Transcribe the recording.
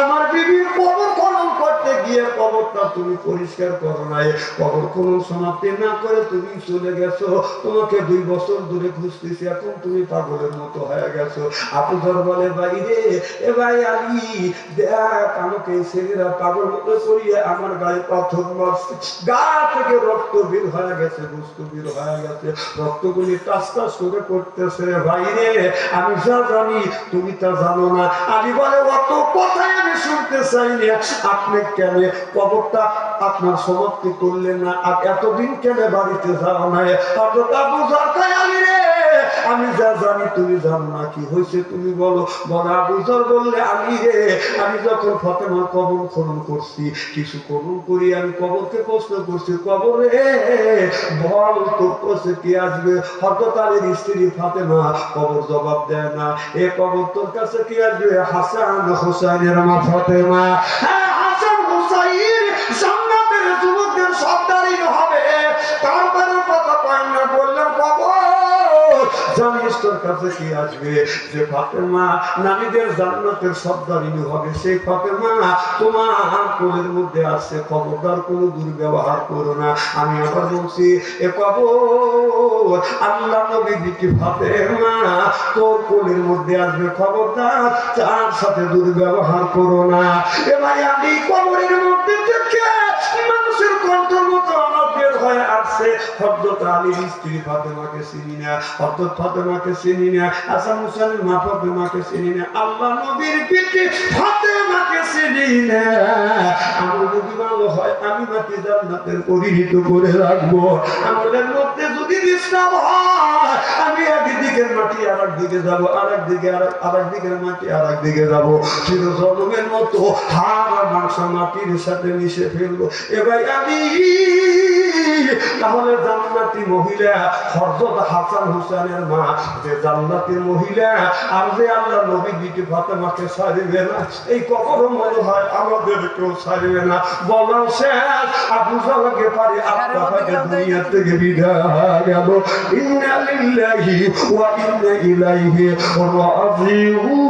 আমার বিবির কবর খনন করতে গিয়ে কবরটা তুমি পরিষ্কার করো নাই, কবর খনন সমাপ্তি না করে তুমি চলে গেছো। তোমাকে 2 বছর ধরে খুঁজতেছি, এখন তুমি পাগলের মতো হয়ে গেছো। আবু যর বলে ভাই রে, এ ভাই আলী দেখ, আমাকে এই ছেলেরা পাগল মতো করিয়ে আমার গায়ে পাথর মারছে, গা থেকে রক্ত বের হয়ে গেছে, বস্তু বের হয়ে গেছে, রক্তগুলি টাস টাস করে করতেছে। ভাই রে, আমি যা জানি তুমি তা জানো না। আমি বলে অত কথাই আমি শুনতে চাই না, আপনি কেন কবরটা আপনার সমাপ্তি করলেন না, আর এতদিন কেন বাড়িতে যাও না? অতটা বুঝার তাই আমি রে, আমি যা জানি তুমি জানো না, কি হয়েছে তুমি বলো। বড় আবু যর বললে আমি রে, আমি যখন ফাতেমার কবর খনন করছি, কিছু খনন করি, আমি কবরকে প্রশ্ন করছি, কবরে বল তোর কাছে কি আসবে? হযরত আলীর স্ত্রী ফাতেমা কবর জবাব দেয় না, এ কবর তোর কাছে কি আসবে? হাসান হুসাইনের মা ফাতেমা, হ্যাঁ হাসান হুসাইন জান্নাতের যুবকদের সর্দারই হবে। তারপরে কথা কয় না, বললাম কবর জানিস তোর কাছে কি আসবে? যে ফাতেমা নারীদের জান্নাতের সর্দারিনী হবে, সেই ফাতেমা তোমার কোলের মধ্যে আছে, খবরদার কোনো দুর্ব্যবহার করো না। আমি আবার বলছি, এ কবর আল্লাহ নবী বিটি ফাতেমা তোর কোলের মধ্যে আসবে, খবরদার তার সাথে দুর্ব্যবহার করো না। এ ভাই, আমি কবরের মধ্যে থেকে মানুষের কণ্ঠের মতো আমার বের হয়ে আসছে, হযরত আলীর স্ত্রী ফাতেমাকে চিনি না, হযরত ফাতেমাকে চিনি না, হাসান হুসাইনের মা ফাতেমাকে চিনি না, আল্লাহ নবীর বিটি ফাতেমাকে চিনি না। আমার যদি ভালো হয় আমি মাকে জান্নাতের পরিহিত করে রাখবো। আমাদের মধ্যে যদি ডিস্টার্ব হয়, আমি একদিকের মাটি আরেক দিকে যাবো, আরেক দিকের মাটি আরেক দিকে যাবো, চিরজন্মের মতো হাড় আর মাংস মাটির সাথে মিশে ফেলবো। এবার আমি তাহলে জান্নাতি মহিলা হযরত হাসান হুসাইনের মা যে জান্নাতের মহিলা, আর যে আল্লাহ নবী বিটি ফাতেমাকে ছাড়বে না, এই কখনো মনে হয় আমাদের কেউ ছাড়বে না। বলা শেষ, আবু যর গেফারি আপনাকে দুনিয়া থেকে বিদায় গেল। ইন্না লিল্লাহি ওয়া ইন্না ইলাইহি রাজিউন।